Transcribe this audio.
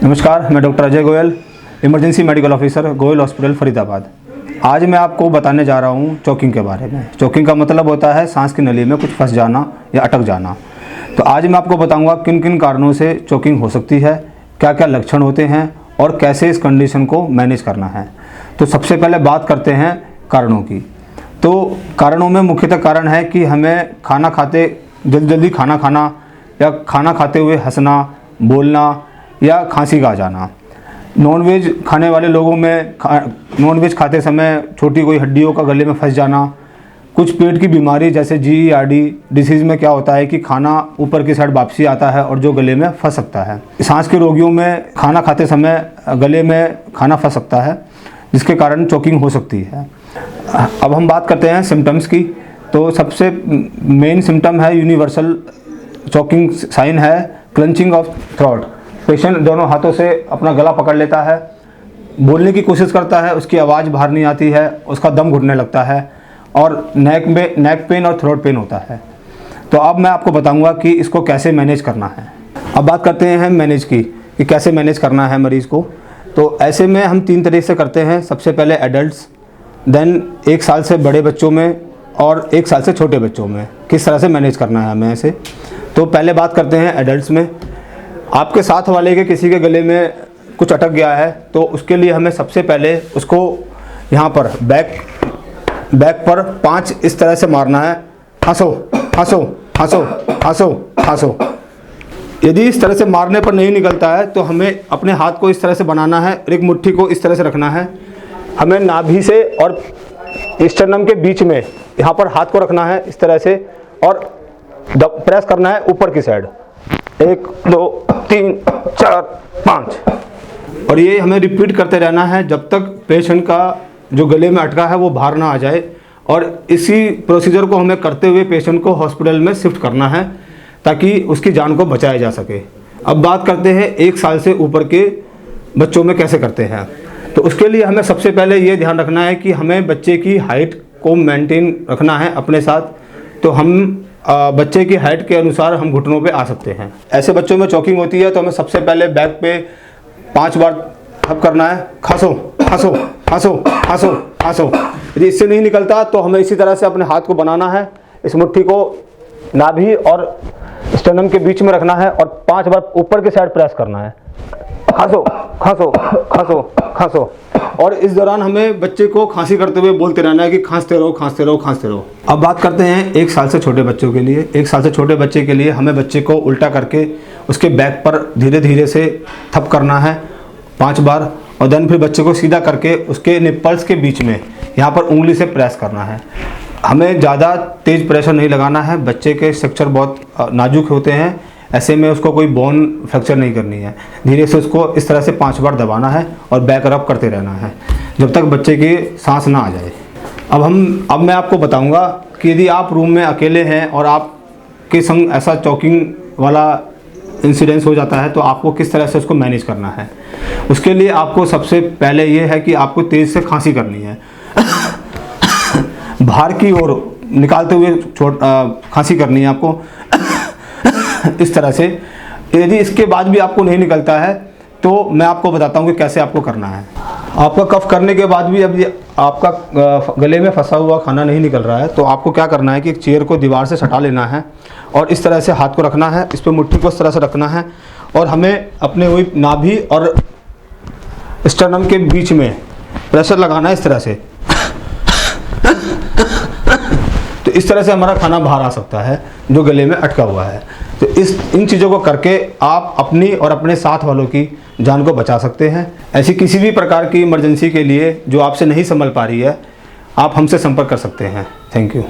नमस्कार, मैं doctor Ajay Goyal, emergency medical officer, Goyal hospital, Faridabad. आज मैं आपको बताने जा रहा हूँ चोकिंग के बारे में। चोकिंग का मतलब होता है सांस की नली में कुछ फंस जाना या अटक जाना। तो आज मैं आपको बताऊँगा किन किन कारणों से चोकिंग हो सकती है, क्या क्या लक्षण होते हैं और कैसे इस कंडीशन को मैनेज करना है। तो सबसे पहले बात करते हैं कारणों की। तो कारणों में मुख्यतः कारण है कि हमें खाना खाते जल्दी खाना खाना या खाना खाते हुए हंसना, बोलना या खांसी का आ जाना। नॉनवेज खाने वाले लोगों में नॉनवेज खाते समय छोटी कोई हड्डियों का गले में फंस जाना। कुछ पेट की बीमारी जैसे GERD डिसीज़ में क्या होता है कि खाना ऊपर की साइड वापसी आता है और जो गले में फंस सकता है। सांस के रोगियों में खाना खाते समय गले में खाना फंस सकता है, जिसके कारण चोकिंग हो सकती है। अब हम बात करते हैं सिम्टम्स की। तो सबसे मेन सिम्टम है यूनिवर्सल चोकिंग साइन है क्लंचिंग ऑफ थ्रोट। पेशेंट दोनों हाथों से अपना गला पकड़ लेता है, बोलने की कोशिश करता है, उसकी आवाज़ बाहर नहीं आती है, उसका दम घुटने लगता है और नेक पेन और थ्रोट पेन होता है। तो अब मैं आपको बताऊंगा कि इसको कैसे मैनेज करना है। अब बात करते हैं मैनेज की कि कैसे मैनेज करना है मरीज़ को। तो ऐसे में हम 3 तरीके से करते हैं। सबसे पहले एडल्ट्स, देन 1 साल से बड़े बच्चों में और 1 साल से छोटे बच्चों में किस तरह से मैनेज करना है हमें ऐसे। तो पहले बात करते हैं एडल्ट्स में। आपके साथ वाले के किसी के गले में कुछ अटक गया है तो उसके लिए हमें सबसे पहले उसको यहाँ पर बैक पर 5 इस तरह से मारना है। हंसो हंसो हंसो हंसो हंसो। यदि इस तरह से मारने पर नहीं निकलता है तो हमें अपने हाथ को इस तरह से बनाना है, एक मुट्ठी को इस तरह से रखना है। हमें नाभि से और स्टर्नम के बीच में यहाँ पर हाथ को रखना है इस तरह से और प्रेस करना है ऊपर की साइड। 1 2 3 4 5 और ये हमें रिपीट करते रहना है जब तक पेशेंट का जो गले में अटका है वो बाहर ना आ जाए। और इसी प्रोसीजर को हमें करते हुए पेशेंट को हॉस्पिटल में शिफ्ट करना है ताकि उसकी जान को बचाया जा सके। अब बात करते हैं 1 साल से ऊपर के बच्चों में कैसे करते हैं। तो उसके लिए हमें सबसे पहले ये ध्यान रखना है कि हमें बच्चे की हाइट को मेंटेन रखना है अपने साथ। तो हम बच्चे की हाइट के अनुसार हम घुटनों पे आ सकते हैं। ऐसे बच्चों में चोकिंग होती है तो हमें सबसे पहले बैक पे 5 बार थप करना है। हंसो हंसो हंसो हंसो हंसो। यदि इससे नहीं निकलता तो हमें इसी तरह से अपने हाथ को बनाना है, इस मुट्ठी को नाभि और स्टर्नम के बीच में रखना है और 5 बार ऊपर की साइड प्रेस करना है। हंसो हंसो हंसो हंसो। और इस दौरान हमें बच्चे को खांसी करते हुए बोलते रहना है कि खांसते रहो खांसते रहो खांसते रहो। अब बात करते हैं 1 साल से छोटे बच्चों के लिए। 1 साल से छोटे बच्चे के लिए हमें बच्चे को उल्टा करके उसके बैक पर धीरे धीरे से थप करना है 5 बार और देन फिर बच्चे को सीधा करके उसके निप्पल्स के बीच में यहाँ पर उंगली से प्रेस करना है। हमें ज़्यादा तेज़ प्रेशर नहीं लगाना है, बच्चे के स्ट्रक्चर बहुत नाजुक होते हैं, ऐसे में उसको कोई बोन फ्रैक्चर नहीं करनी है। धीरे से उसको इस तरह से 5 बार दबाना है और बैक रब करते रहना है जब तक बच्चे की सांस ना आ जाए। अब मैं आपको बताऊंगा कि यदि आप रूम में अकेले हैं और आपके संग ऐसा चोकिंग वाला इंसिडेंस हो जाता है तो आपको किस तरह से उसको मैनेज करना है। उसके लिए आपको सबसे पहले ये है कि आपको तेज़ से खांसी करनी है बाहर की ओर निकालते हुए खांसी करनी है आपको इस तरह से। यदि इसके बाद भी आपको नहीं निकलता है तो मैं आपको बताता हूँ कि कैसे आपको करना है। आपका कफ करने के बाद भी अब आपका गले में फंसा हुआ खाना नहीं निकल रहा है तो आपको क्या करना है कि एक चेयर को दीवार से सटा लेना है और इस तरह से हाथ को रखना है, इस पर मुट्ठी को इस तरह से रखना है और हमें अपने वही नाभि और स्टर्नम के बीच में प्रेशर लगाना है इस तरह से। तो इस तरह से हमारा खाना बाहर आ सकता है जो गले में अटका हुआ है। तो इन चीज़ों को करके आप अपनी और अपने साथ वालों की जान को बचा सकते हैं। ऐसी किसी भी प्रकार की इमरजेंसी के लिए जो आपसे नहीं संभल पा रही है, आप हमसे संपर्क कर सकते हैं। Thank you.